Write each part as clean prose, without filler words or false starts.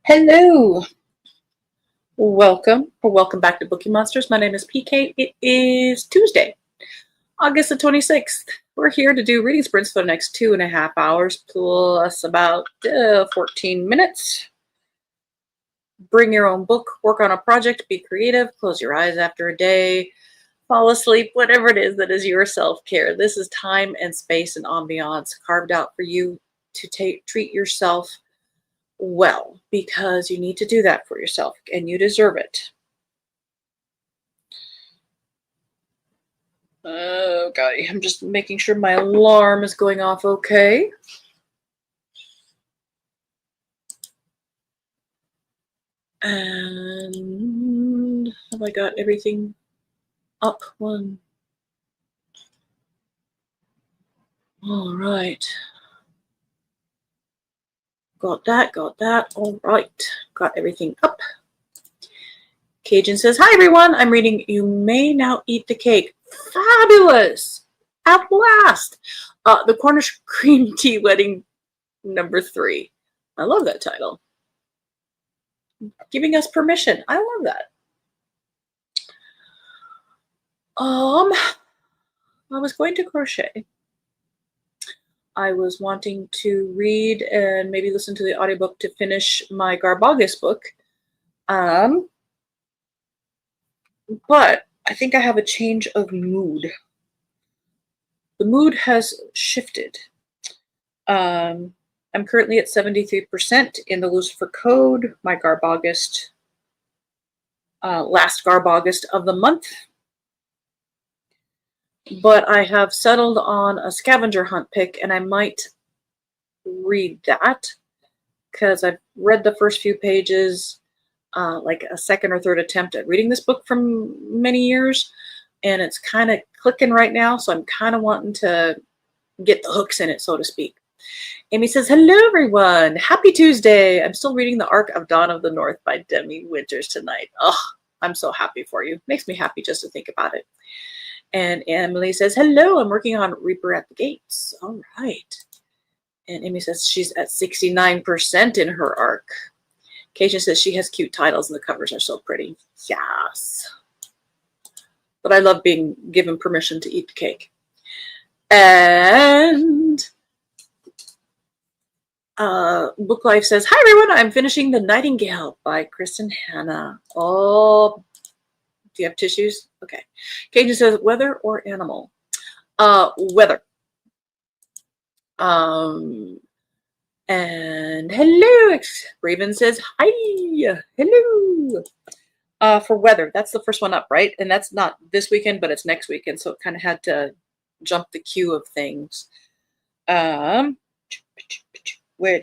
Hello, welcome back to Bookeemonsters. My name is PK. It is Tuesday, August the 26th. We're here to do reading sprints for the next 2.5 hours plus about 14 minutes. Bring your own book, work on a project, be creative, close your eyes after a day, fall asleep, whatever it is that is your self-care. This is time and space and ambiance carved out for you to treat yourself well, because you need to do that for yourself and you deserve it. Okay, I'm just making sure my alarm is going off okay. And have I got everything up one? All right. Got that. All right. Got everything up. Cajun says, hi, everyone. I'm reading You May Now Eat the Cake. Fabulous. At last. The Cornish Cream Tea Wedding #3. I love that title. Giving us permission. I love that. I was going to crochet. I was wanting to read and maybe listen to the audiobook to finish my Garbagus book. But I think I have a change of mood. The mood has shifted. I'm currently at 73% in the Lucifer Code, my Garbagust, last Garbagust of the month. But I have settled on a scavenger hunt pick, and I might read that because I've read the first few pages, like a second or third attempt at reading this book from many years, and it's kind of clicking right now, so I'm kind of wanting to get the hooks in it, so to speak. Amy says, hello, everyone. Happy Tuesday. I'm still reading The Ark of Dawn of the North by Demi Winters tonight. Oh, I'm so happy for you. Makes me happy just to think about it. And Emily says, hello, I'm working on Reaper at the Gates. All right. And Amy says she's at 69% in her arc. Keisha says she has cute titles and the covers are so pretty. Yes. But I love being given permission to eat the cake. And Book Life says, hi, everyone. I'm finishing The Nightingale by Kristen Hanna. Oh, do you have tissues? Okay. Cajun says, weather or animal? Weather. And hello. Raven says, hi. Hello. For weather, that's the first one up, right? And that's not this weekend, but it's next weekend. So it kind of had to jump the queue of things. Where'd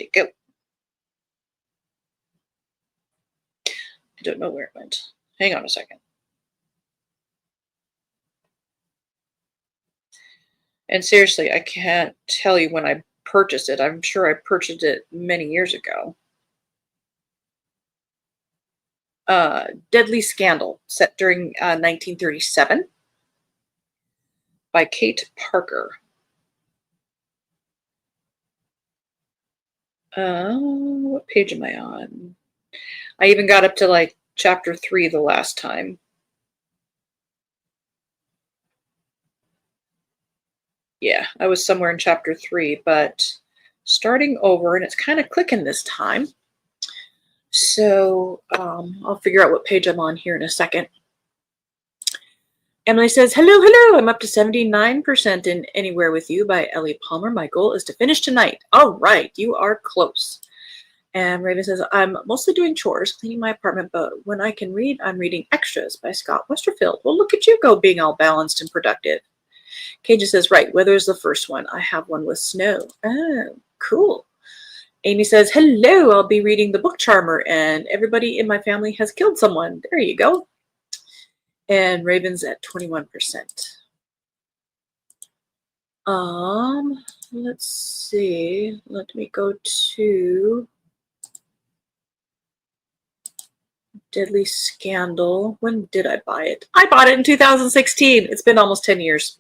it go? I don't know where it went. Hang on a second. And seriously, I can't tell you when I purchased it. I'm sure I purchased it many years ago. Deadly Scandal, set during 1937 by Kate Parker. What page am I on? I even got up to like chapter 3 the last time. Yeah, I was somewhere in chapter 3, but starting over, and it's kind of clicking this time. So I'll figure out what page I'm on here in a second. Emily says, hello, I'm up to 79% in Anywhere With You by Ellie Palmer. My goal is to finish tonight. All right, you are close. And Raven says, I'm mostly doing chores, cleaning my apartment, but when I can read, I'm reading Extras by Scott Westerfield. Well, look at you go, being all balanced and productive. Cajun says, right, weather is the first one. I have one with snow. Oh, cool. Amy says, hello, I'll be reading The Book Charmer, and everybody in my family has killed someone. There you go. And Raven's at 21%. Let's see. Let me go to Deadly Scandal. When did I buy it? I bought it in 2016. It's been almost 10 years.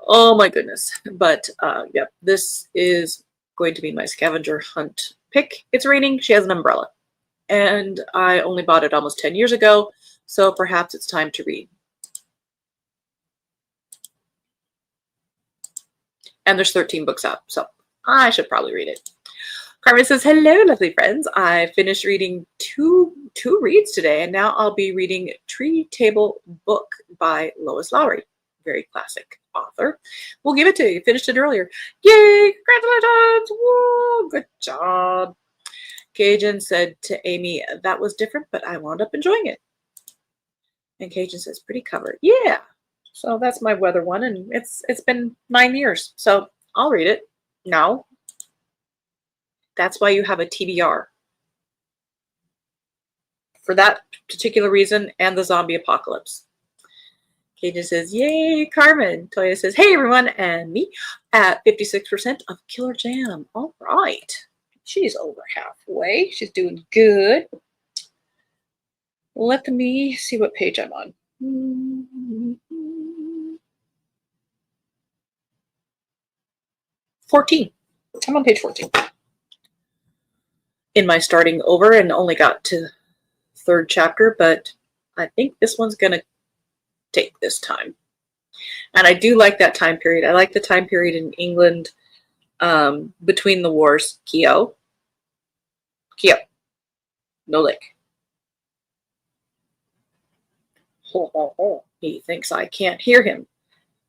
Oh my goodness. But yeah, this is going to be my scavenger hunt pick. It's raining. She has an umbrella. And I only bought it almost 10 years ago, so perhaps it's time to read. And there's 13 books out, so I should probably read it. Carmen says, hello, lovely friends. I finished reading two reads today, and now I'll be reading Tree Table Book by Lois Lowry. Very classic author. We'll give it to you. Finished it earlier. Yay! Congratulations! Woo! Good job. Cajun said to Amy, that was different, but I wound up enjoying it. And Cajun says, pretty cover. Yeah. So that's my weather one, and it's been 9 years. So I'll read it now. That's why you have a TBR. For that particular reason and the zombie apocalypse. Cajun says, yay, Carmen. Toya says, hey, everyone, and me at 56% of Killer Jam. All right. She's over halfway. She's doing good. Let me see what page I'm on. 14. I'm on page 14. In my starting over and only got to third chapter, but I think this one's going to take this time. And I do like that time period. I like the time period in England between the wars. Keo. No lick. Ho, ho, ho. He thinks I can't hear him,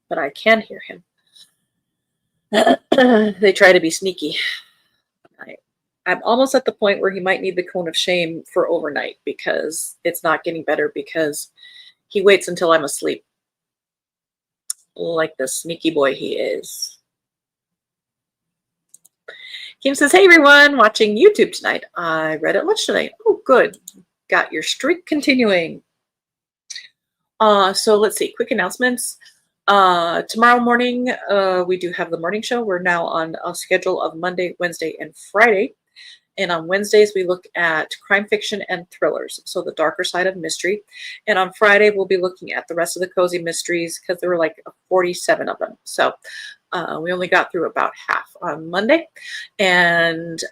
but I can hear him. They try to be sneaky. I'm almost at the point where he might need the cone of shame for overnight because it's not getting better because he waits until I'm asleep. Like the sneaky boy he is. Kim says, hey everyone, watching YouTube tonight. I read at lunch tonight. Oh, good. Got your streak continuing. So let's see, quick announcements. Tomorrow morning, we do have the morning show. We're now on a schedule of Monday, Wednesday, and Friday. And on Wednesdays, we look at crime fiction and thrillers, so the darker side of mystery. And on Friday, we'll be looking at the rest of the cozy mysteries because there were like 47 of them. So we only got through about half on Monday. And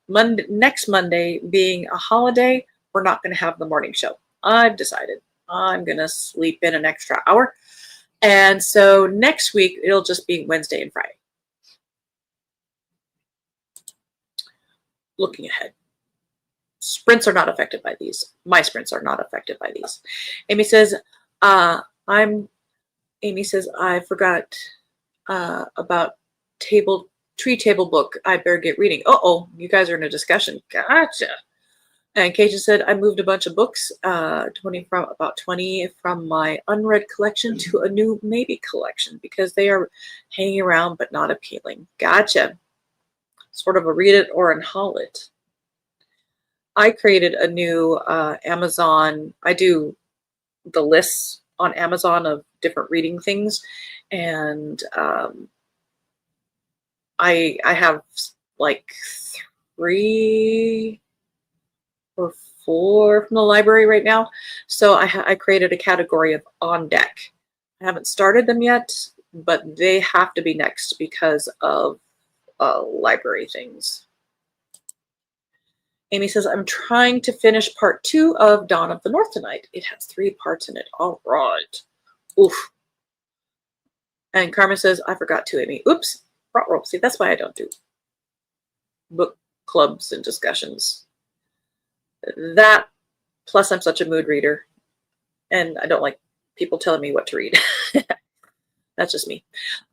next Monday, being a holiday, we're not going to have the morning show. I've decided I'm going to sleep in an extra hour. And so next week, it'll just be Wednesday and Friday. Looking ahead. Sprints are not affected by these. My sprints are not affected by these. Amy says, I forgot about tree table book. I better get reading. Uh-oh, you guys are in a discussion. Gotcha. And Cajun said, I moved a bunch of books, 20 from my unread collection to a new maybe collection because they are hanging around but not appealing. Gotcha. Sort of a read it or unhaul it. I created a new Amazon. I do the lists on Amazon of different reading things, and I have like 3 or 4 from the library right now. So I created a category of on deck. I haven't started them yet, but they have to be next because of library things. Amy says, I'm trying to finish part 2 of Dawn of the North tonight. It has 3 parts in it. All right. Oof. And Carmen says, I forgot to, Amy. Oops. See, that's why I don't do book clubs and discussions. That, plus I'm such a mood reader, and I don't like people telling me what to read. That's just me.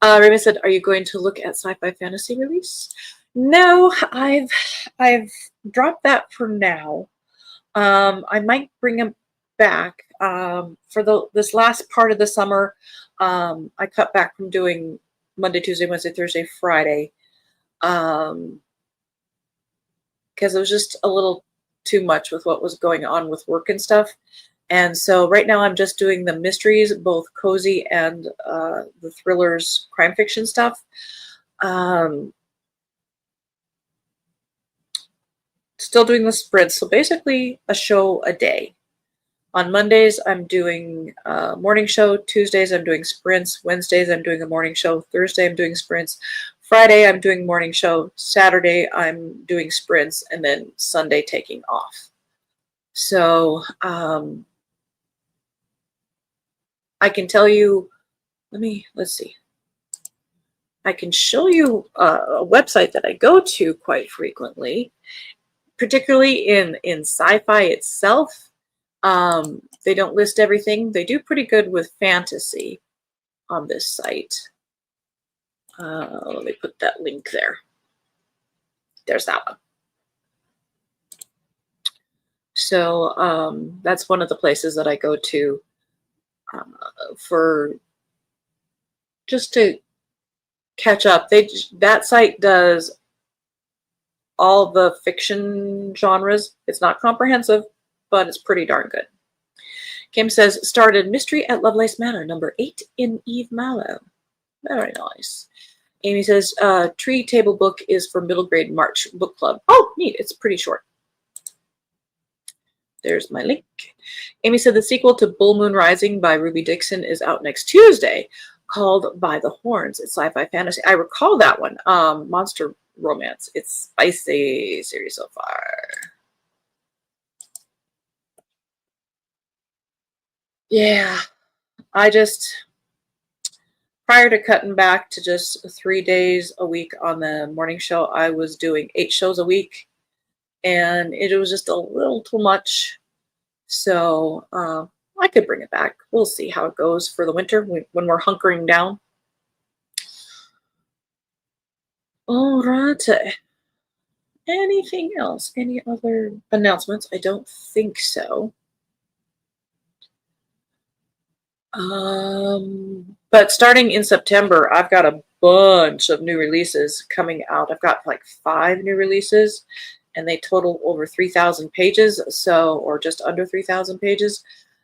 Raymond said, are you going to look at sci-fi fantasy release? No, I've dropped that for now. I might bring them back. For this last part of the summer, I cut back from doing Monday, Tuesday, Wednesday, Thursday, Friday. Because it was just a little too much with what was going on with work and stuff. And so right now I'm just doing the mysteries, both cozy and the thrillers, crime fiction stuff. Still doing the sprints. So basically a show a day. On Mondays, I'm doing a morning show. Tuesdays, I'm doing sprints. Wednesdays, I'm doing a morning show. Thursday, I'm doing sprints. Friday, I'm doing morning show. Saturday, I'm doing sprints, and then Sunday taking off. So I can tell you, let's see. I can show you a website that I go to quite frequently, particularly in sci-fi itself. They don't list everything. They do pretty good with fantasy on this site. Let me put that link there. There's that one. So that's one of the places that I go to for just to catch up. That site does all the fiction genres. It's not comprehensive, but it's pretty darn good. Kim says, started Mystery at Lovelace Manor, number 8 in Eve Mallow. Very nice. Amy says, Tree Table book is for middle grade March book club. Oh, neat. It's pretty short. There's my link. Amy said the sequel to Bull Moon Rising by Ruby Dixon is out next Tuesday, called By the Horns. It's sci-fi fantasy. I recall that one. Monster romance. It's spicy series so far. Yeah, I just, prior to cutting back to just 3 days a week on the morning show, I was doing 8 shows a week, and it was just a little too much. So I could bring it back. We'll see how it goes for the winter when we're hunkering down. All right. Anything else? Any other announcements? I don't think so. But starting in September, I've got a bunch of new releases coming out. I've got like 5 new releases, and they total over 3,000 pages, or just under 3,000 pages.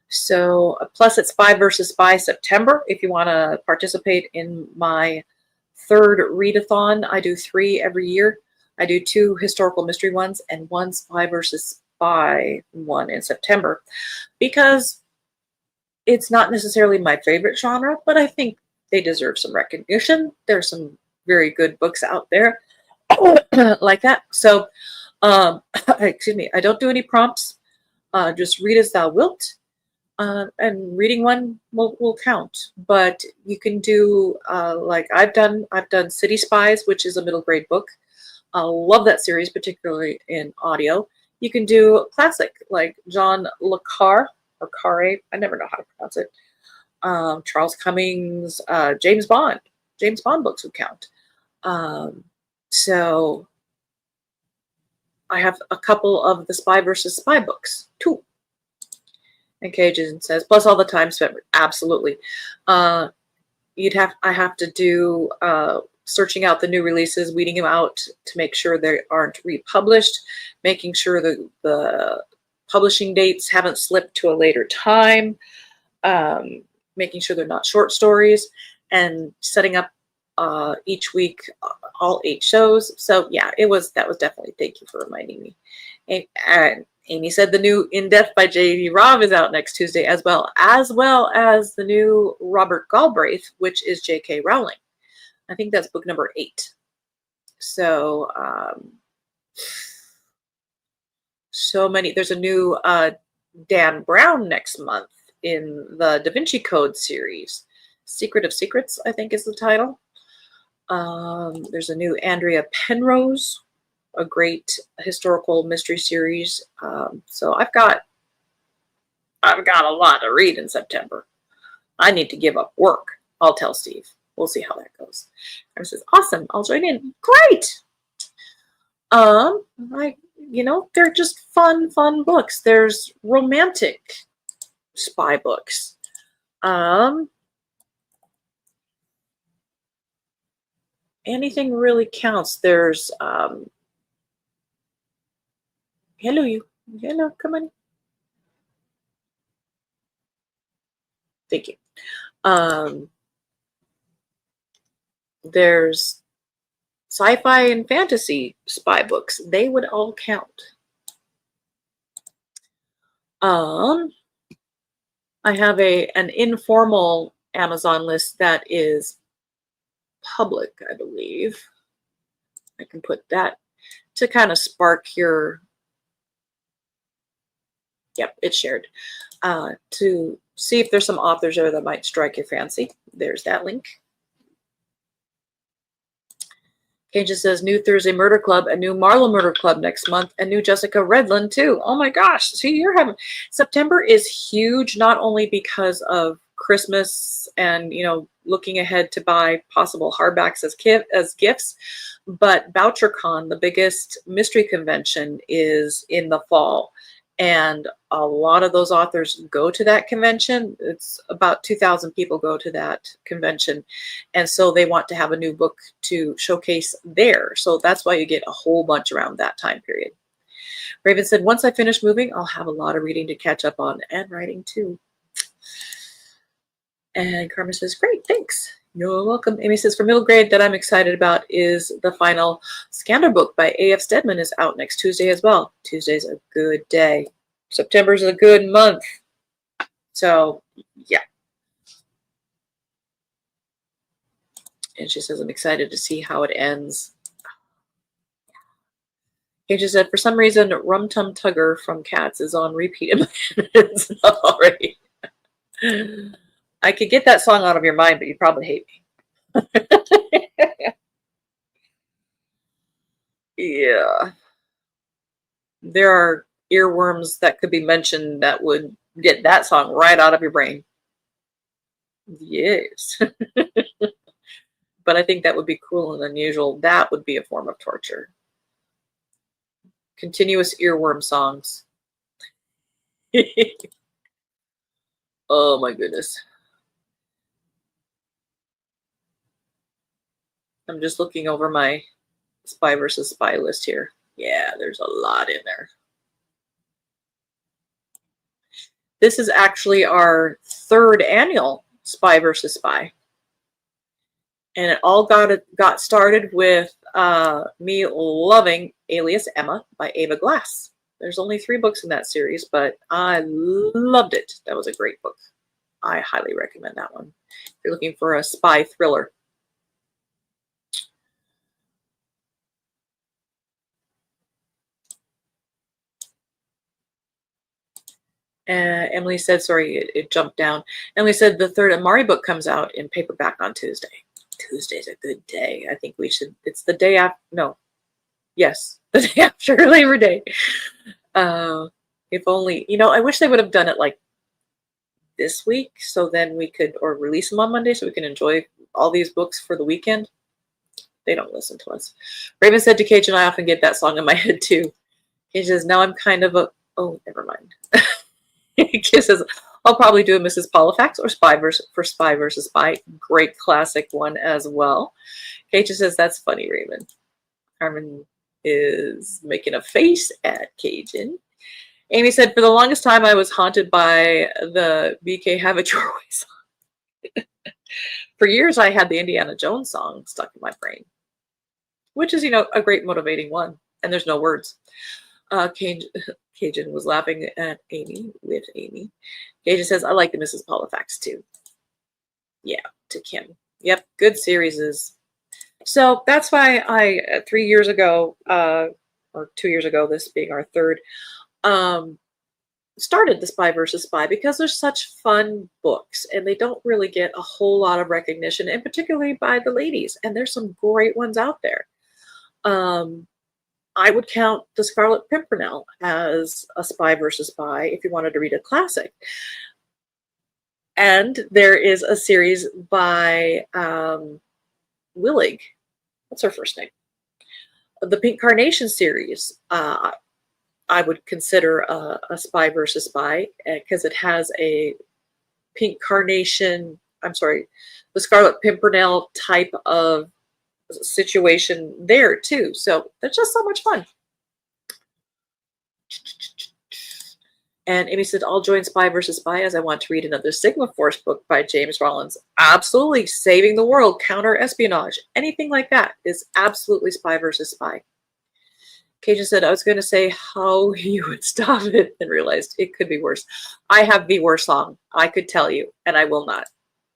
So plus it's Spy versus Spy September. If you want to participate in my 3rd readathon, I do 3 every year. I do 2 historical mystery ones and 1 Spy versus Spy one in September, because it's not necessarily my favorite genre, but I think they deserve some recognition. There's some very good books out there like that. So, excuse me, I don't do any prompts. Just read as thou wilt. And reading one will count. But you can do like I've done City Spies, which is a middle grade book. I love that series, particularly in audio. You can do classic like John Le Carre or Carre. I never know how to pronounce it. Charles Cummings, James Bond. James Bond books would count. So I have a couple of the Spy versus Spy books, 2. And Cajun says, plus all the time spent. Absolutely. I have to do searching out the new releases, weeding them out to make sure they aren't republished, making sure the publishing dates haven't slipped to a later time, making sure they're not short stories, and setting up each week all 8 shows. So yeah, that was definitely, thank you for reminding me. And Amy said the new In Depth by J.D. Robb is out next Tuesday, as well as the new Robert Galbraith, which is J.K. Rowling. I think that's book number 8. So so many. There's a new Dan Brown next month in the Da Vinci Code series. Secret of Secrets, I think, is the title. There's a new Andrea Penrose, a great historical mystery series. So I've got a lot to read in September. I need to give up work. I'll tell Steve. We'll see how that goes. Aaron says, awesome, I'll join in. Great. They're just fun books. There's romantic spy books. Anything really counts. There's hello, come on. Thank you. There's sci-fi and fantasy spy books. They would all count. I have an informal Amazon list that is public, I believe. I can put that to kind of spark your, yep, it's shared, to see if there's some authors there that might strike your fancy. There's that link. Cajun says, new Thursday Murder Club, a new Marlowe Murder Club next month, and new Jessica Redlin too. Oh my gosh. See, you're having, September is huge, not only because of Christmas and, you know, looking ahead to buy possible hardbacks as gifts, but VoucherCon, the biggest mystery convention, is in the fall. And a lot of those authors go to that convention. It's about 2,000 people go to that convention. And so they want to have a new book to showcase there. So that's why you get a whole bunch around that time period. Raven said, once I finish moving, I'll have a lot of reading to catch up on, and writing too. And Carmen says, great, thanks. You're welcome. Amy says, for middle grade that I'm excited about is the final Scandal book by A.F. Stedman is out next Tuesday as well. Tuesday's a good day. September's a good month. So, yeah. And she says, I'm excited to see how it ends. And she said, for some reason, Rum Tum Tugger from Cats is on repeat in my head. It's not already. I could get that song out of your mind, but you probably hate me. Yeah. There are earworms that could be mentioned that would get that song right out of your brain. Yes. But I think that would be cruel and unusual. That would be a form of torture. Continuous earworm songs. Oh my goodness. I'm just looking over my Spy versus Spy list here. Yeah, there's a lot in there. This is actually our third annual Spy versus Spy. And it all got started with me loving Alias Emma by Ava Glass. There's only 3 books in that series, but I loved it. That was a great book. I highly recommend that one if you're looking for a spy thriller. Emily said, sorry, it jumped down. Emily said the third Amari book comes out in paperback on Tuesday. Tuesday's a good day. I think we should, it's the day after, no. Yes, the day after Labor Day. If only, you know, I wish they would have done it like this week, so then we could, or release them on Monday so we can enjoy all these books for the weekend. They don't listen to us. Raven said to Cage, and I often get that song in my head too. Cage says, now I'm kind of a, oh, never mind. Cage says, I'll probably do a Mrs. Polifax or Spy versus Spy. Great classic one as well. Cage says, that's funny, Raven. Carmen is making a face at Cajun. Amy said, for the longest time, I was haunted by the BK Have It Your Way song. For years, I had the Indiana Jones song stuck in my brain, which is, you know, a great motivating one. And there's no words. Cajun was laughing at Amy, with Amy. Cajun says, I like the Mrs. Polifax too. Yeah, to Kim. Yep, good series. So that's why I, 3 years ago, or 2 years ago, this being our third, started the Spy versus Spy, because they're such fun books and they don't really get a whole lot of recognition, and particularly by the ladies. And there's some great ones out there. I would count The Scarlet Pimpernel as a Spy versus Spy if you wanted to read a classic. And there is a series by Willig. What's her first name? The Pink Carnation series, I would consider a Spy versus Spy, because it has a Pink Carnation, I'm sorry, the Scarlet Pimpernel type of situation there too. So they're just so much fun. And Amy said, I'll join Spy versus Spy as I want to read another Sigma Force book by James Rollins. Absolutely. Saving the world, counter-espionage, anything like that is absolutely Spy versus Spy. Cajun said, I was going to say how you would stop it, and realized it could be worse. I have the worst song. I could tell you, and I will not.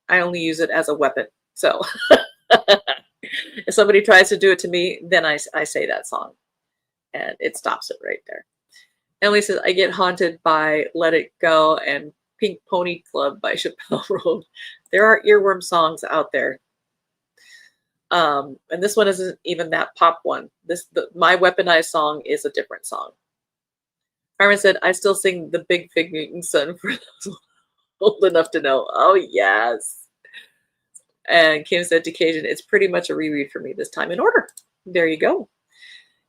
I only use it as a weapon. So If somebody tries to do it to me, then I say that song, and it stops it right there. Emily says, I get haunted by Let It Go and Pink Pony Club by Chappelle Roan. There are earworm songs out there. And this one isn't even that pop one. My weaponized song is a different song. Carmen said, I still sing the Big Fig Newton Son for those old enough to know. Oh, yes. And Kim said to Cajun, it's pretty much a reread for me this time in order. There you go.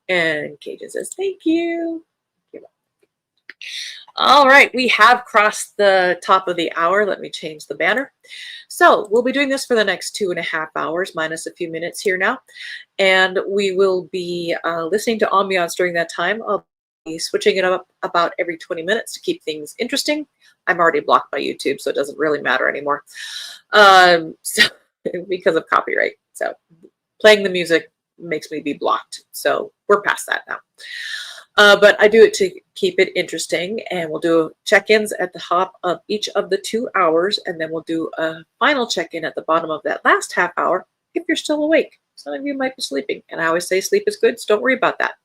And Cajun says, thank you. All right, we have crossed the top of the hour. Let me change the banner. So we'll be doing this for the next 2.5 hours, minus a few minutes here now. And we will be listening to ambiance during that time. I'll be switching it up about every 20 minutes to keep things interesting. I'm already blocked by YouTube, so it doesn't really matter anymore because of copyright. So playing the music makes me be blocked. So we're past that now. But I do it to keep it interesting, and we'll do check-ins at the top of each of the 2 hours, and then we'll do a final check-in at the bottom of that last half hour if you're still awake. Some of you might be sleeping, and I always say sleep is good, so don't worry about that.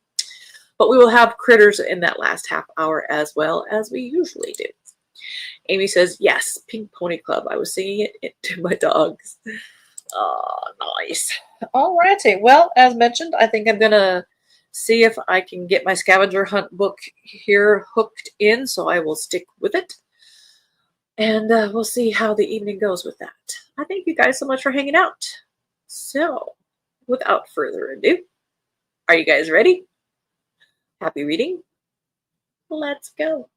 But we will have critters in that last half hour as well, as we usually do. Amy says, yes, Pink Pony Club. I was singing it to my dogs. Oh, nice. All righty. Well, as mentioned, I think I'm going to see if I can get my scavenger hunt book here hooked in, so I will stick with it. And we'll see how the evening goes with that. I thank you guys so much for hanging out. So, without further ado, are you guys ready? Happy reading? Let's go.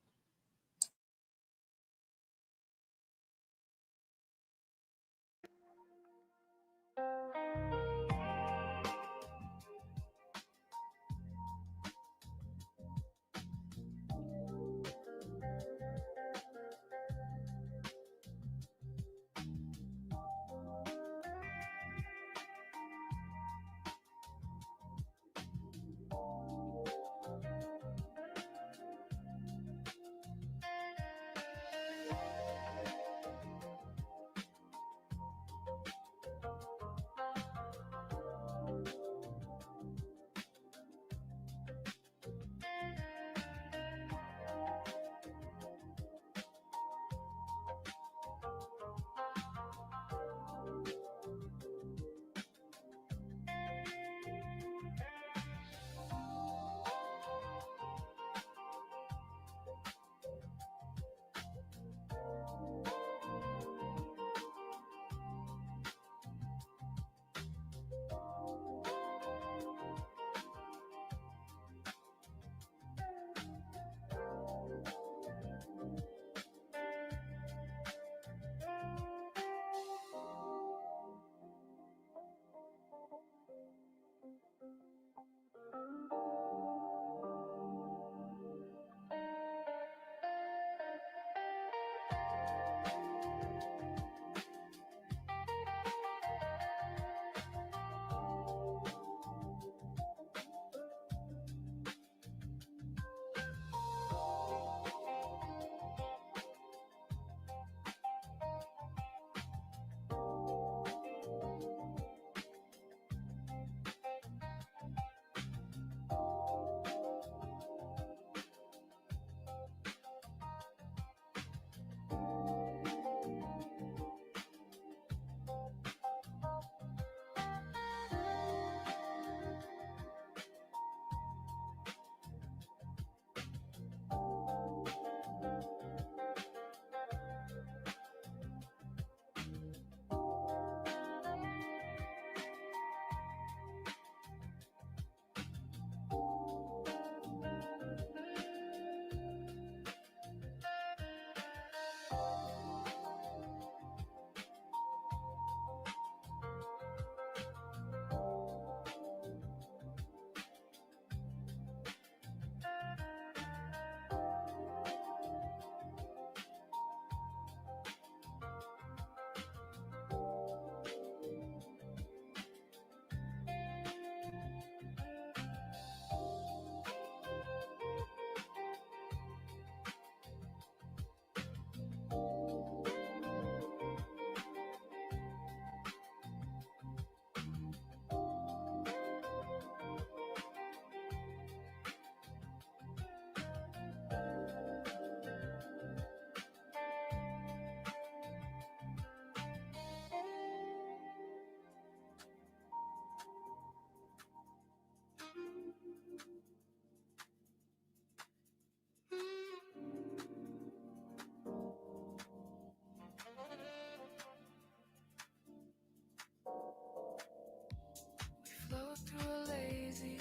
through a lazy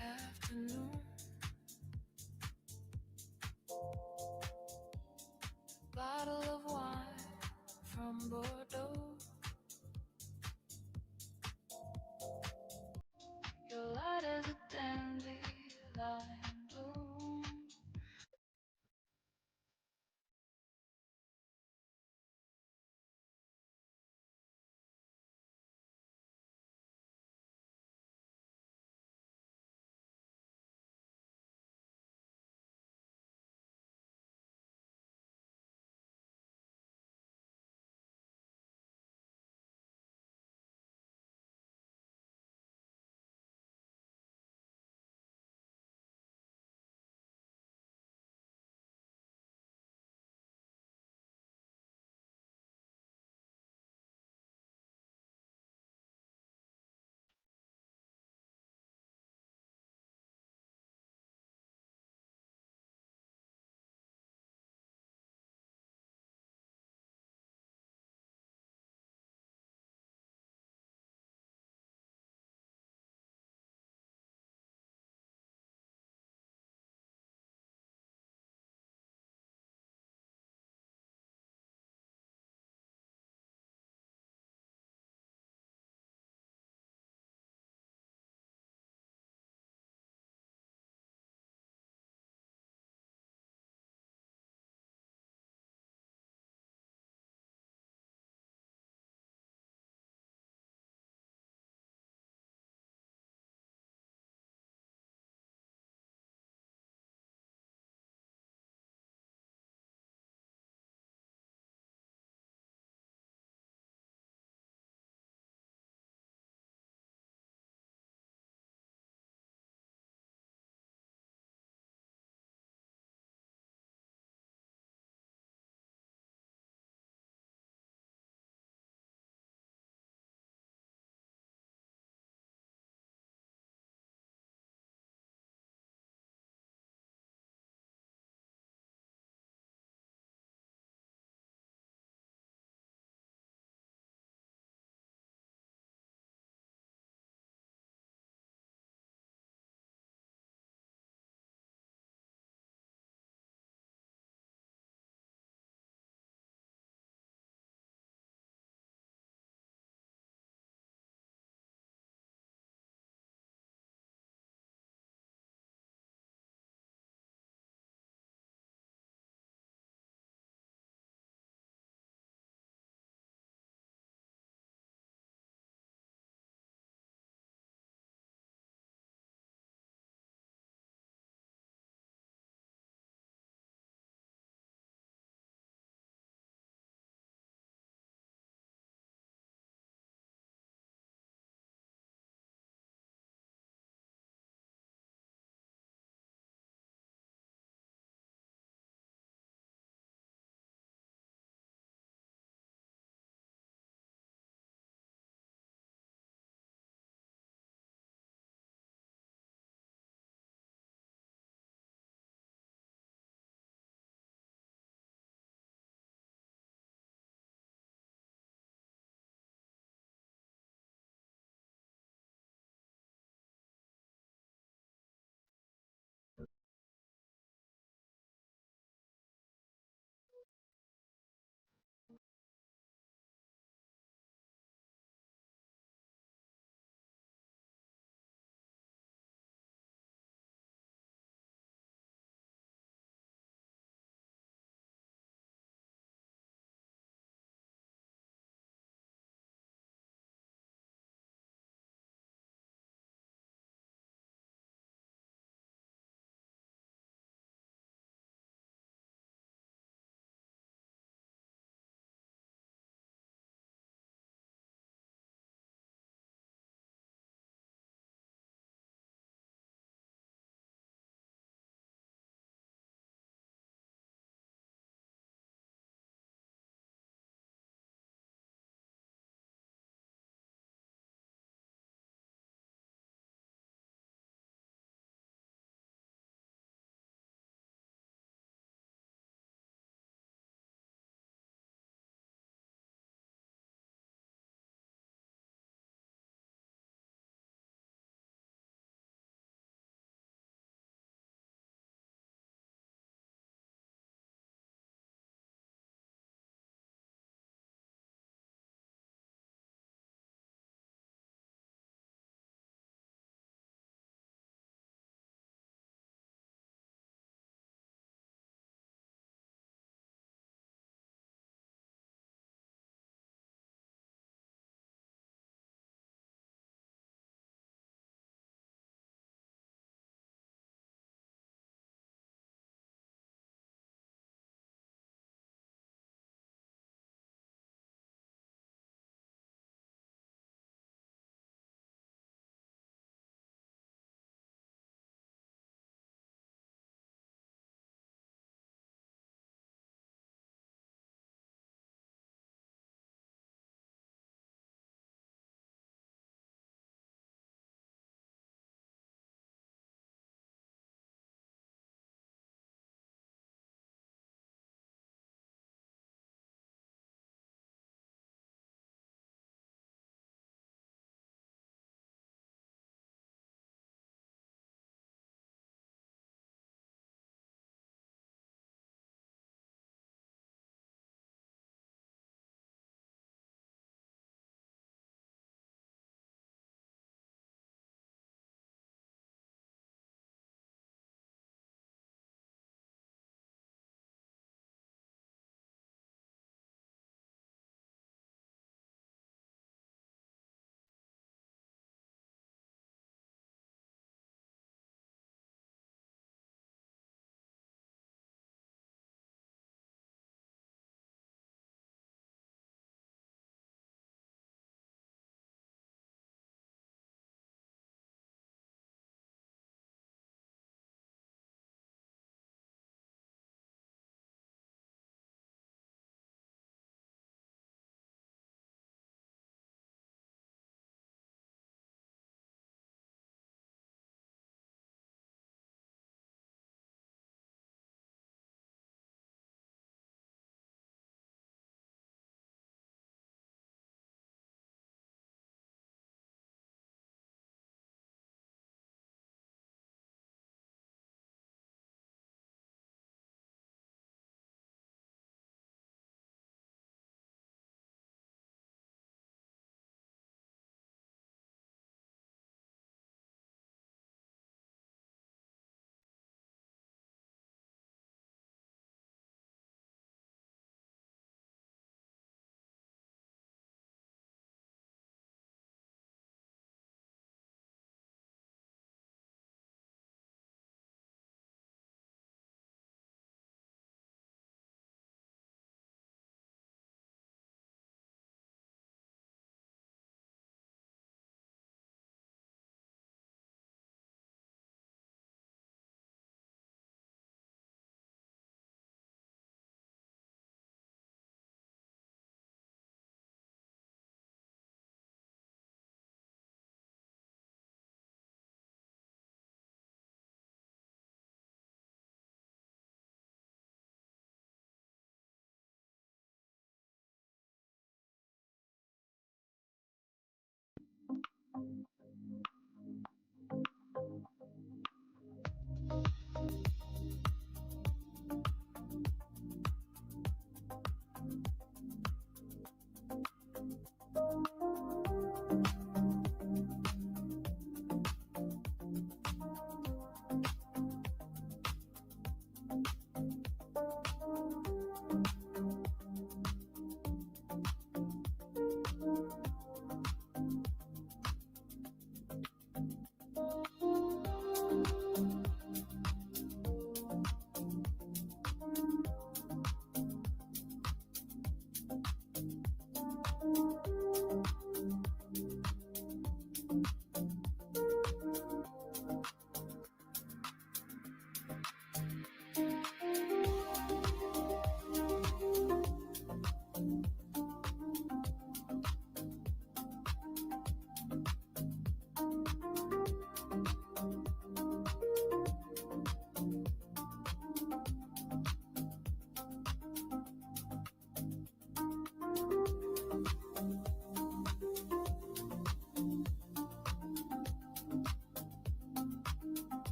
afternoon. Bottle of wine from Bordeaux. You're light as a dandelion bloom.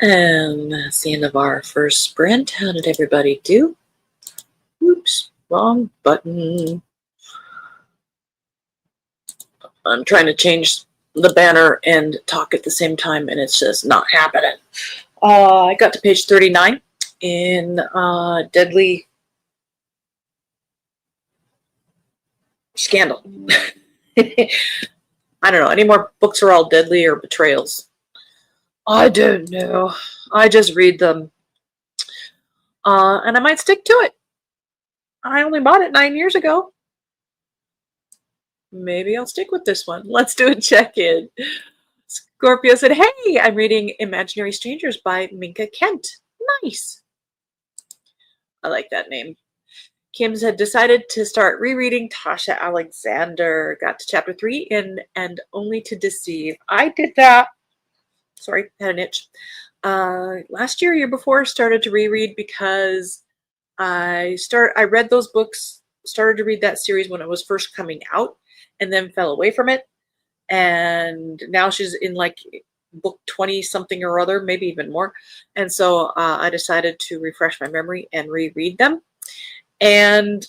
And that's the end of our first sprint. How did everybody do? Oops, wrong button. I'm trying to change the banner and talk at the same time, and it's just not happening. I got to page 39 in Deadly Scandal. I don't know. Any more books are all deadly or betrayals? I don't know. I just read them. And I might stick to it. I only bought it 9 years ago. Maybe I'll stick with this one. Let's do a check-in. Scorpio said, hey, I'm reading Imaginary Strangers by Minka Kent. Nice. I like that name. Kim's had decided to start rereading Tasha Alexander. Got to chapter 3 in And Only to Deceive. I did that. Sorry, had an itch. Last year before, started to reread because I read those books, started to read that series when it was first coming out, and then fell away from it. And now she's in like book 20 something or other, maybe even more. And so I decided to refresh my memory and reread them. And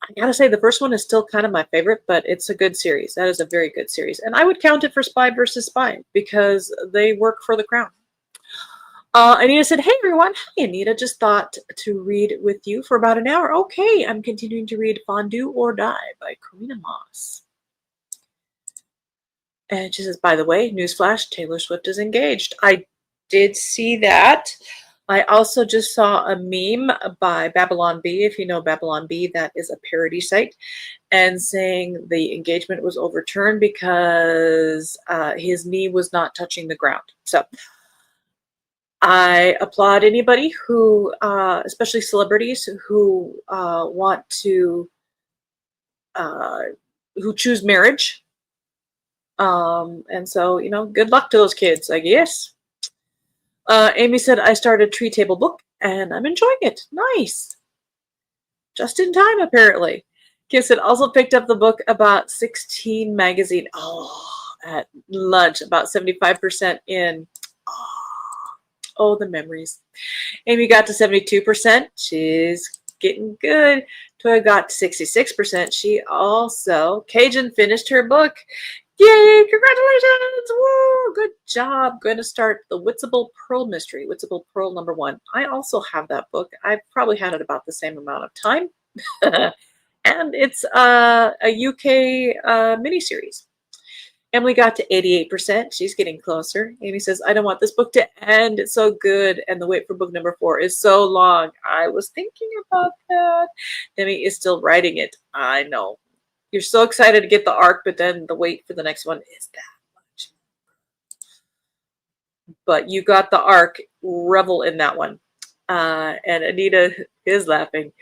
I gotta say, the first one is still kind of my favorite, but it's a good series. That is a very good series. And I would count it for Spy versus Spy because they work for the crown. Anita said, hey everyone. Hi Anita, just thought to read with you for about an hour. Okay, I'm continuing to read Fondue or Die by Karina Moss. And she says, by the way, newsflash, Taylor Swift is engaged. I did see that. I also just saw a meme by Babylon Bee. If you know Babylon Bee, that is a parody site, and saying the engagement was overturned because his knee was not touching the ground. So I applaud anybody who, especially celebrities, who want to, who choose marriage. And so, you know, good luck to those kids, I guess. Amy said, I started Tree Table Book and I'm enjoying it. Nice. Just in time, apparently. Kim said, also picked up the book about 16 magazine. Oh, at lunch, about 75% in. Oh, the memories. Amy got to 72%. She's getting good. Toya got to 66%. She also, Cajun finished her book. Yay, congratulations! Woo, good job. Going to start the Witzable Pearl mystery, Witzable Pearl #1. I also have that book. I've probably had it about the same amount of time. And it's a UK miniseries. Emily got to 88%. She's getting closer. Amy says, I don't want this book to end. It's so good. And the wait for book #4 is so long. I was thinking about that. Demi is still writing it. I know. You're so excited to get the arc, but then the wait for the next one is that much. But you got the arc. Revel in that one. And Anita is laughing.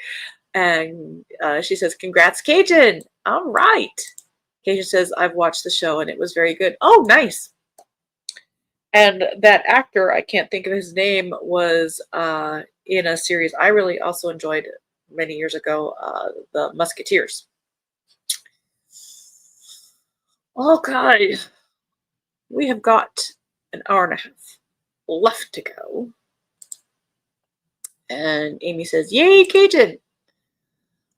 And she says, congrats, Cajun. All right. Cajun says, I've watched the show and it was very good. Oh, nice. And that actor, I can't think of his name, was in a series I really also enjoyed many years ago, The Musketeers. Okay. We have got an hour and a half left to go. And Amy says, yay, Cajun.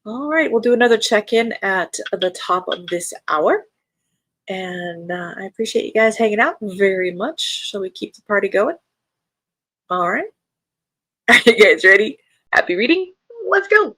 All right, we'll do another check-in at the top of this hour. And I appreciate you guys hanging out very much. Shall we keep the party going? All right. Are you guys ready? Happy reading? Let's go.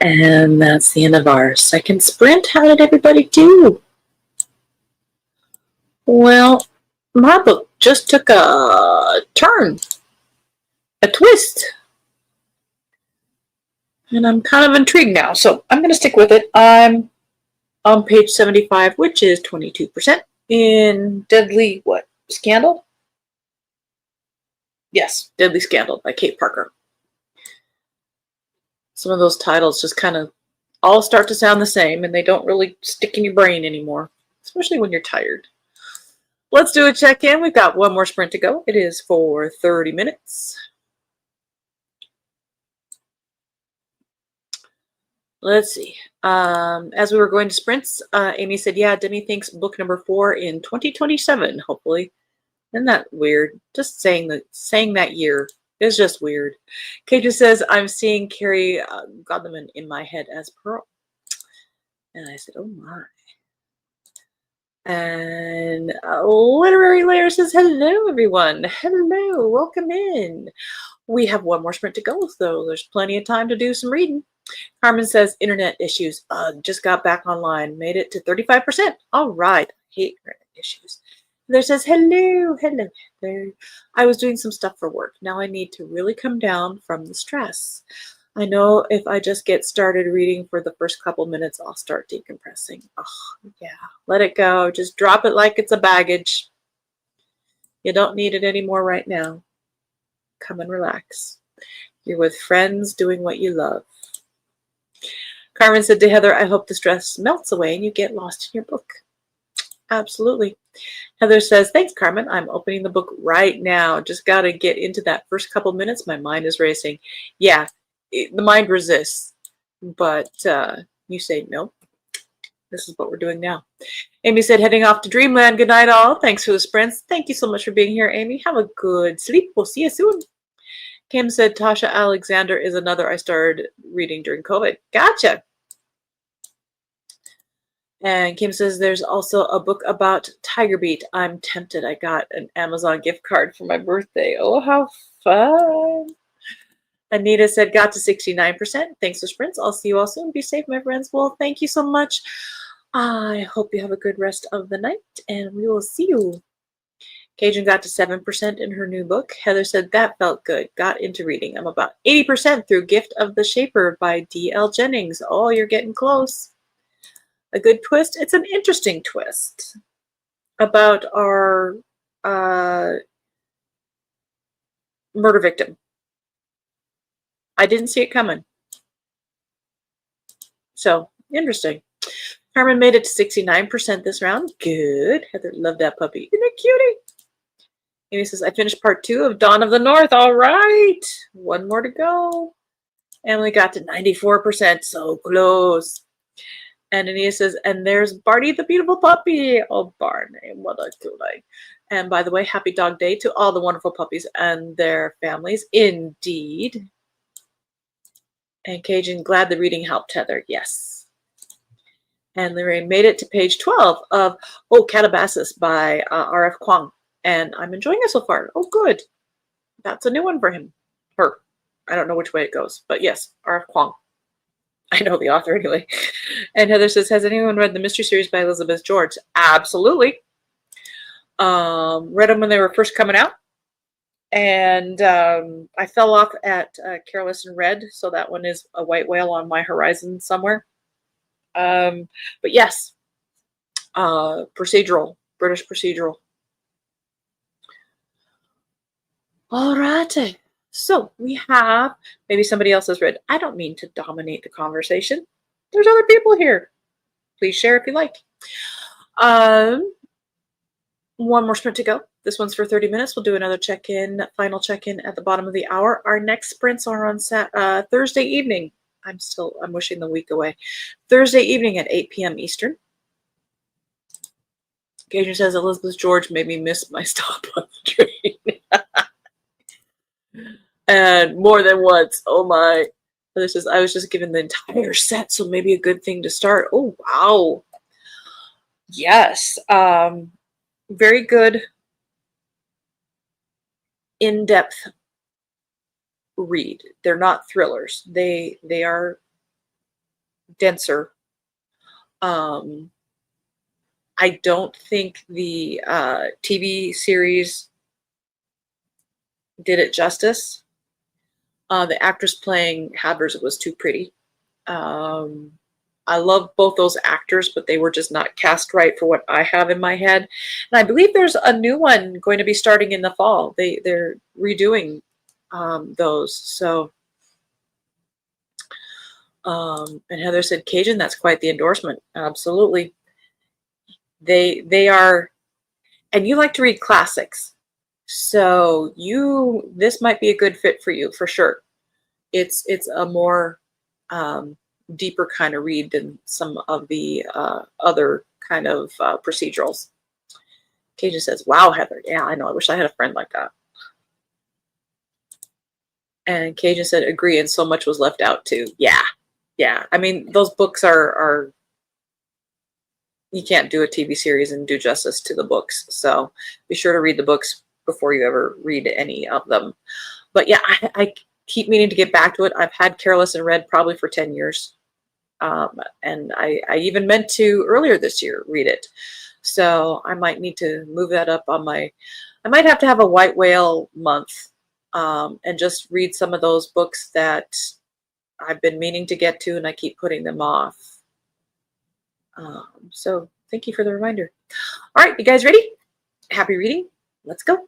And that's the end of our second sprint. How did everybody do? Well, my book just took a turn, a twist. And I'm kind of intrigued now, so I'm going to stick with it. I'm on page 75, which is 22% in Deadly, what, Scandal? Yes, Deadly Scandal by Kate Parker. Some of those titles just kind of all start to sound the same, and they don't really stick in your brain anymore, especially when you're tired. Let's do a check-in. We've got one more sprint to go. It is for 30 minutes. Let's see. As we were going to sprints, Amy said, yeah, Demi thinks book number 4 in 2027, hopefully. Isn't that weird? Just saying that year is just weird. Kate just says, I'm seeing Carrie Godleman in my head as Pearl. And I said, oh my. And Literary Layer says, hello, everyone. Hello, welcome in. We have one more sprint to go, so there's plenty of time to do some reading. Carmen says, internet issues. Just got back online. Made it to 35%. All right. I hate internet issues. There says, hello, hello, hello. I was doing some stuff for work. Now I need to really come down from the stress. I know if I just get started reading for the first couple minutes, I'll start decompressing. Oh, yeah. Let it go. Just drop it like it's a baggage. You don't need it anymore right now. Come and relax. You're with friends doing what you love. Carmen said to Heather, I hope the stress melts away and you get lost in your book. Absolutely. Heather says, thanks, Carmen. I'm opening the book right now. Just got to get into that first couple minutes. My mind is racing. Yeah, the mind resists. But you say, no, this is what we're doing now. Amy said, heading off to Dreamland. Good night, all. Thanks for the sprints. Thank you so much for being here, Amy. Have a good sleep. We'll see you soon. Kim said, Tasha Alexander is another I started reading during COVID. Gotcha. And Kim says, there's also a book about Tiger Beat. I'm tempted. I got an Amazon gift card for my birthday. Oh, how fun. Anita said, got to 69%. Thanks for sprints. I'll see you all soon. Be safe, my friends. Well, thank you so much. I hope you have a good rest of the night, and we will see you. Cajun got to 7% in her new book. Heather said, that felt good. Got into reading. I'm about 80% through Gift of the Shaper by D.L. Jennings. Oh, you're getting close. A good twist? It's an interesting twist about our murder victim. I didn't see it coming. So, interesting. Carmen made it to 69% this round. Good. Heather loved that puppy. Isn't it cutie? Amy says, I finished part 2 of Dawn of the North. All right. One more to go. Emily got to 94%. So close. And Anita says, and there's Barney the beautiful puppy. Oh, Barney, what a cutie. And by the way, happy dog day to all the wonderful puppies and their families. Indeed. And Cajun, glad the reading helped Heather. Yes. And Lorraine made it to page 12 of Calabasas by R.F. Kuang. And I'm enjoying it so far. Oh, good. That's a new one for him. Her. I don't know which way it goes. But yes, R.F. Kuang. I know the author anyway. And Heather says, has anyone read the mystery series by Elizabeth George? Absolutely. Read them when they were first coming out. And I fell off at Careless and Red. So that one is a white whale on my horizon somewhere. But yes, procedural, British procedural. All righty. So we have, maybe somebody else has read. I don't mean to dominate the conversation. There's other people here. Please share if you like. One more sprint to go. This one's for 30 minutes. We'll do another check-in, final check-in at the bottom of the hour. Our next sprints are on Thursday evening. I'm wishing the week away. Thursday evening at 8 p.m. Eastern. Cajun says, Elizabeth George made me miss my stop on the train. And more than once. Oh my. This is, I was just given the entire set, so maybe a good thing to start. Oh, wow. Yes. Very good in-depth read. They're not thrillers. They are denser. Um, I don't think the TV series did it justice. The actress playing Havers was too pretty. Um, I love both those actors, but they were just not cast right for what I have in my head. And I believe there's a new one going to be starting in the fall. They're redoing those. So, and Heather said Cajun. That's quite the endorsement. Absolutely, they are. And you like to read classics, so this might be a good fit for you for sure. It's a more um, deeper kind of read than some of the other kind of procedurals. Cajun says, "Wow, Heather, yeah, I know. I wish I had a friend like that." And Cajun said, "Agree." And so much was left out too. Yeah, yeah. I mean, those books are you can't do a TV series and do justice to the books. So be sure to read the books before you ever read any of them. But yeah, I keep meaning to get back to it. I've had Careless and Red probably for 10 years. And I even meant to earlier this year read it. So I might need to move that up on I might have to have a white whale month and just read some of those books that I've been meaning to get to and I keep putting them off. So thank you for the reminder. All right, you guys ready? Happy reading. Let's go.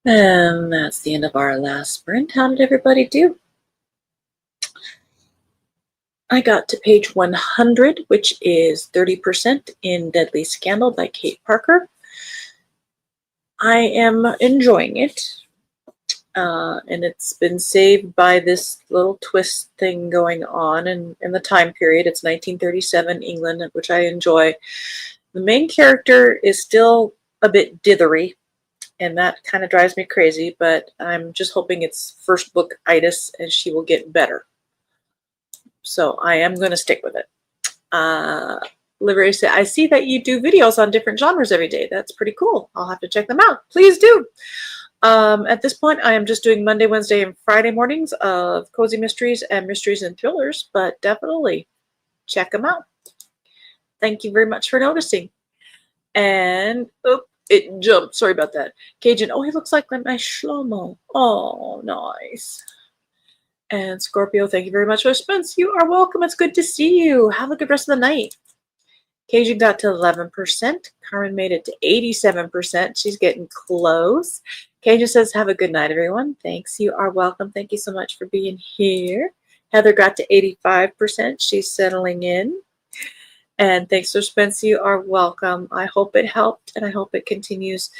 And that's the end of our last sprint. How did everybody do? I got to page 100, which is 30% in Deadly Scandal by Kate Parker. I am enjoying it. And it's been saved by this little twist thing going on in the time period. It's 1937 England, which I enjoy. The main character is still a bit dithery, and that kind of drives me crazy, but I'm just hoping it's first book itis and she will get better. So I am going to stick with it. Liberty said, I see that you do videos on different genres every day. That's pretty cool. I'll have to check them out. Please do. At this point, I am just doing Monday, Wednesday, and Friday mornings of cozy mysteries and mysteries and thrillers, but definitely check them out. Thank you very much for noticing. And, oh, it jumped. Sorry about that. Cajun, oh, he looks like my Shlomo. Oh, nice. And Scorpio, thank you very much for Spence. You are welcome. It's good to see you. Have a good rest of the night. Cajun got to 11%. Carmen made it to 87%. She's getting close. Cajun says, have a good night, everyone. Thanks. You are welcome. Thank you so much for being here. Heather got to 85%. She's settling in. And thanks for Spence. You are welcome. I hope it helped, and I hope it continues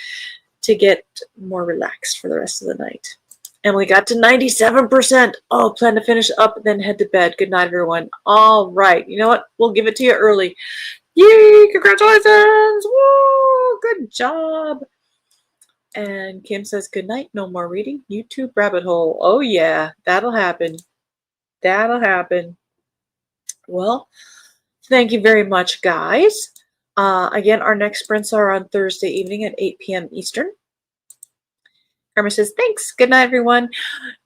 to get more relaxed for the rest of the night. Emily got to 97%. Oh, plan to finish up and then head to bed. Good night, everyone. All right. You know what? We'll give it to you early. Yay! Congratulations! Woo! Good job. And Kim says, good night. No more reading. YouTube rabbit hole. Oh, yeah. That'll happen. That'll happen. Well, thank you very much, guys. Again, our next sprints are on Thursday evening at 8 p.m. Eastern. Karma says, thanks. Good night, everyone.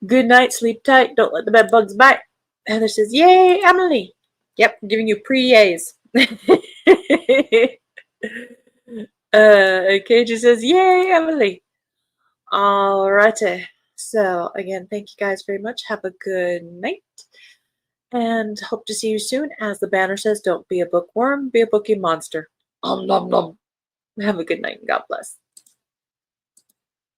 Good night. Sleep tight. Don't let the bed bugs bite. Heather says, yay, Emily. Yep, I'm giving you pre-yays. KJ says, yay, Emily. All righty. So, again, thank you guys very much. Have a good night. And hope to see you soon. As the banner says, don't be a bookworm, be a bookie monster. Nom nom nom. Have a good night and God bless.